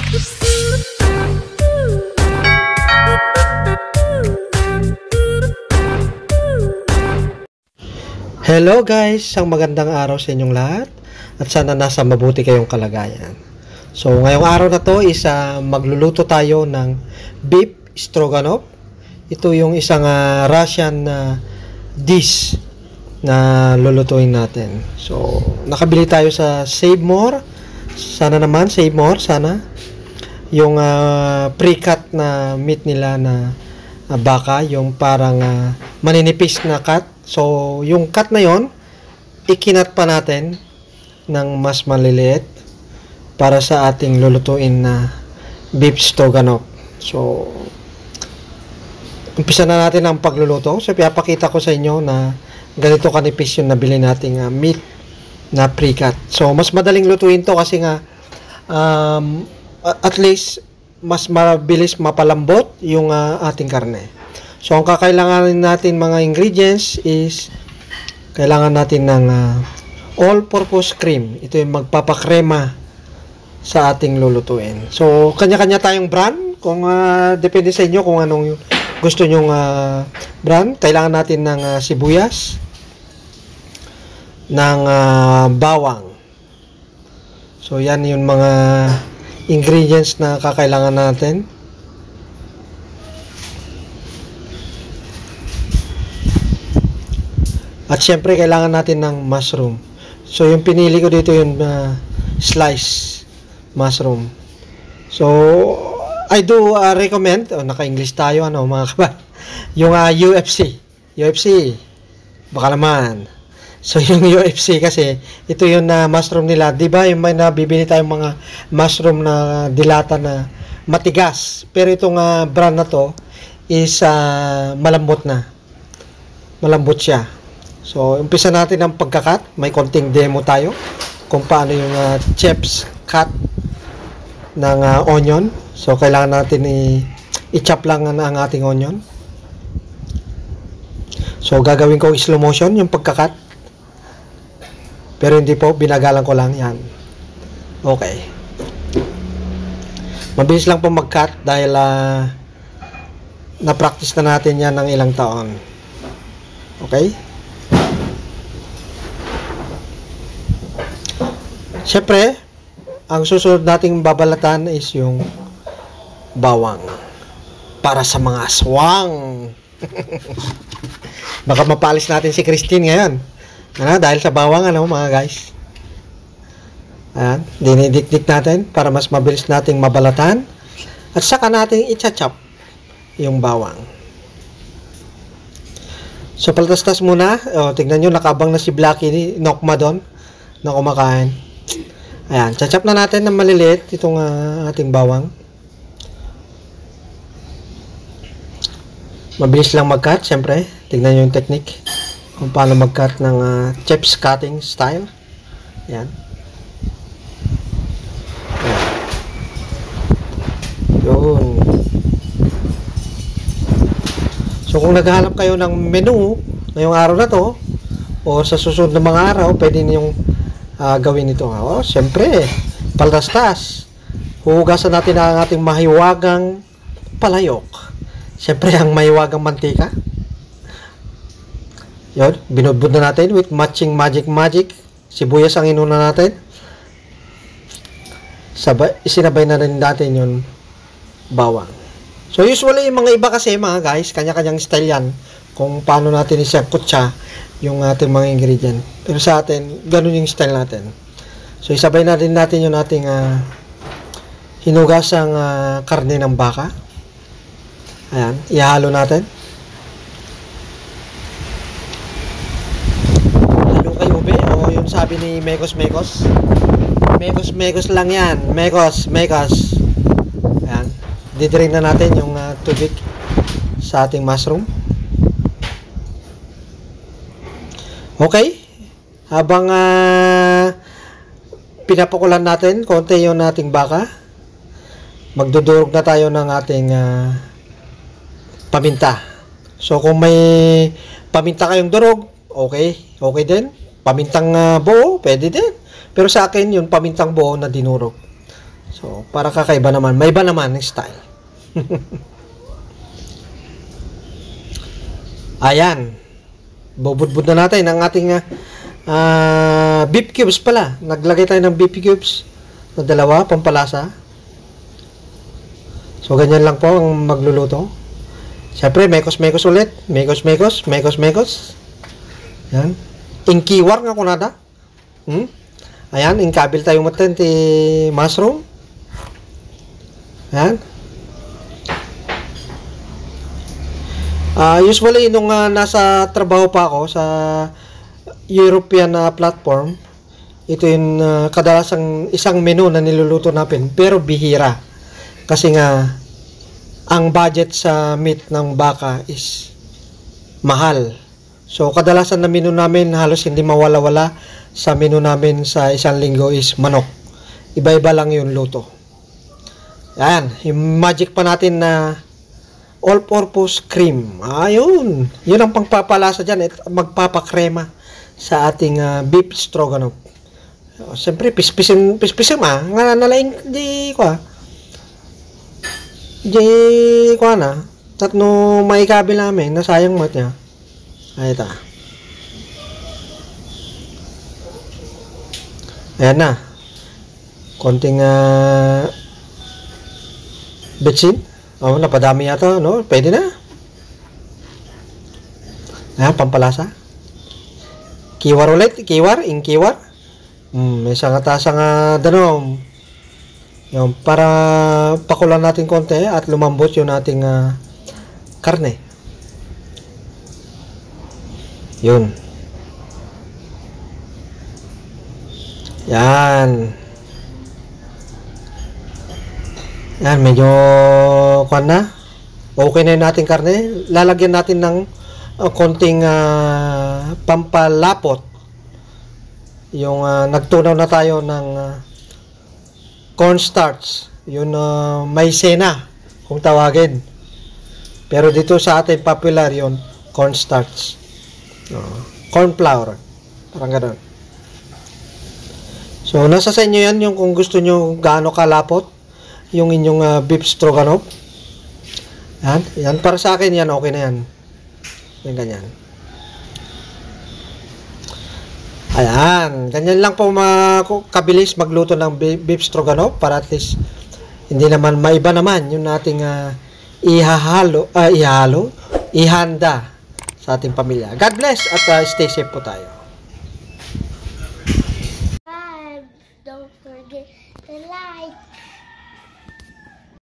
Hello guys, isang magandang araw sa inyong lahat at sana nasa mabuti kayong kalagayan. So ngayong araw na to is magluluto tayo ng beef stroganoff. Ito yung isang Russian dish na lulutuin natin. So nakabili tayo sa Save More. Sana naman Save More, sana yung pre-cut na meat nila na baka, yung parang maninipis na cut. So, yung cut na yon, ikinat pa natin ng mas maliliit para sa ating lulutuin na beef stroganoff. So, umpisa na natin ang pagluluto. So, pinapakita ko sa inyo na ganito kanipis yung nabili nating meat na pre-cut. So, mas madaling lutuin to kasi nga at least mas mabilis mapalambot yung ating karne. So, ang kakailanganin natin mga ingredients is kailangan natin ng all-purpose cream. Ito yung magpapakrema sa ating lulutuin. So, kanya-kanya tayong brand. Kung depende sa inyo kung anong gusto nyong brand. Kailangan natin ng sibuyas, ng bawang. So, yan yung mga ingredients na kakailangan natin. At syempre, kailangan natin ng mushroom. So, yung pinili ko dito yung slice mushroom. So, I do recommend, naka-English tayo, mga kabat, yung UFC. UFC, baka naman. So, yung UFC kasi, ito yung mushroom nila. Diba, yung may nabibili tayong mga mushroom na dilata na matigas. Pero itong brand na to is malambot na. Malambot siya. So, umpisa natin ang pagkakat. May konting demo tayo kung paano yung chips cut ng onion. So, kailangan natin i-chop lang ang ating onion. So, gagawin ko slow motion yung pagkakat. Pero hindi po, binagalan ko lang yan. Okay. Mabilis lang po mag-cut dahil na-practice na natin yan ng ilang taon. Okay? Siyempre, ang susunod nating babalatan is yung bawang. Para sa mga aswang. Baka mapalis natin si Christine ngayon. Dahil sa bawang, mga guys. Ayan, dinidikdik natin para mas mabilis nating mabalatan. At saka natin i-chop yung bawang. So, paltastas muna. Tignan nyo, nakabang na si Blackie, Nokma doon, na kumakain. Ayan, chachap na natin ng maliliit itong ating bawang. Mabilis lang mag-cut, syempre. Tignan nyo yung technique kung paano mag-cut ng chips cutting style. Ayan. Ayan. Yun. So, kung naghahanap kayo ng menu ngayong araw na to, o sa susunod na mga araw, pwede niyong gawin ito. Siyempre, paltastas. Huhugasan natin ang ating mahiwagang palayok. Siyempre, ang mahiwagang mantika. Yun, binudbud na natin with matching magic. Sibuyas ang inuna natin. Isinabay na rin natin yung bawang. So, usually, yung mga iba kasi, mga guys, kanya-kanyang style yan. Kung paano natin isakutsa yung ating mga ingredient. Pero sa atin, ganun yung style natin. So, isabay na rin natin yung ating hinugasang karne ng baka. Ayan, ihalo natin. Halo kay ube, o yung sabi ni Mekos. Mekos lang yan. Mekos. Ayan, didrain na natin yung tubig sa ating mushroom. Okay, habang pinapakulan natin konti yung ating baka, magdudurog na tayo ng ating paminta. So, kung may paminta kayong durog, okay din. Pamintang buo, pwede din. Pero sa akin, yung pamintang buo na dinurog. So, para kakaiba naman. May iba naman yung style. Ayan. Bubudbud na natin ang ating beef cubes pala. Naglagay tayo ng beef cubes na dalawa, pampalasa. So, ganyan lang po ang magluluto. Siyempre, mekos-mekos ulit. Mekos-mekos. Yan. Ingkiwar nga kunada. Ayan, ingkabil tayo matin ti mushroom. Ayan. Usually, nung nasa trabaho pa ako sa European platform, ito yung kadalasang isang menu na niluluto natin, pero bihira. Kasi nga, ang budget sa meat ng baka is mahal. So, kadalasan na menu namin, halos hindi mawala-wala sa menu namin sa isang linggo is manok. Iba-iba lang yung luto. Ayan, yung magic pa natin na all-purpose cream. Ayun. Yun ang pangpapalasa dyan. Magpapakrema sa ating beef stroganoff. Siyempre, pispisin nga nalaing di ko na. Tatno maikabil namin. Nasayang mat niya. Ay, ito. Ayan na. Konting betsin. Napadami yata, no? Pwede na. Ayan, pampalasa. Kiwar ulit. Ingkiwar. May sangatasang danom. Yung, para pakulan natin konti at lumambot yung ating karne. Yun. Yan. Yan, medyo kuwan na. Okay na yung nating karne. Lalagyan natin ng konting pampalapot. Yung nagtunaw na tayo ng cornstarch. Yun, maizena, kung tawagin. Pero dito sa atin popular yun, cornstarch. Corn flour. Parang gano'n. So, nasa sa inyo yan yung kung gusto nyo gaano kalapot yung inyong beef stroganoff. Yan. Yan para sa akin yan. Okay na yan. Yan ganyan. Ayan. Ganyan lang po kabilis magluto ng beef stroganoff para at least hindi naman maiba naman yung ating ihanda sa ating pamilya. God bless at stay safe po tayo. Don't forget to like.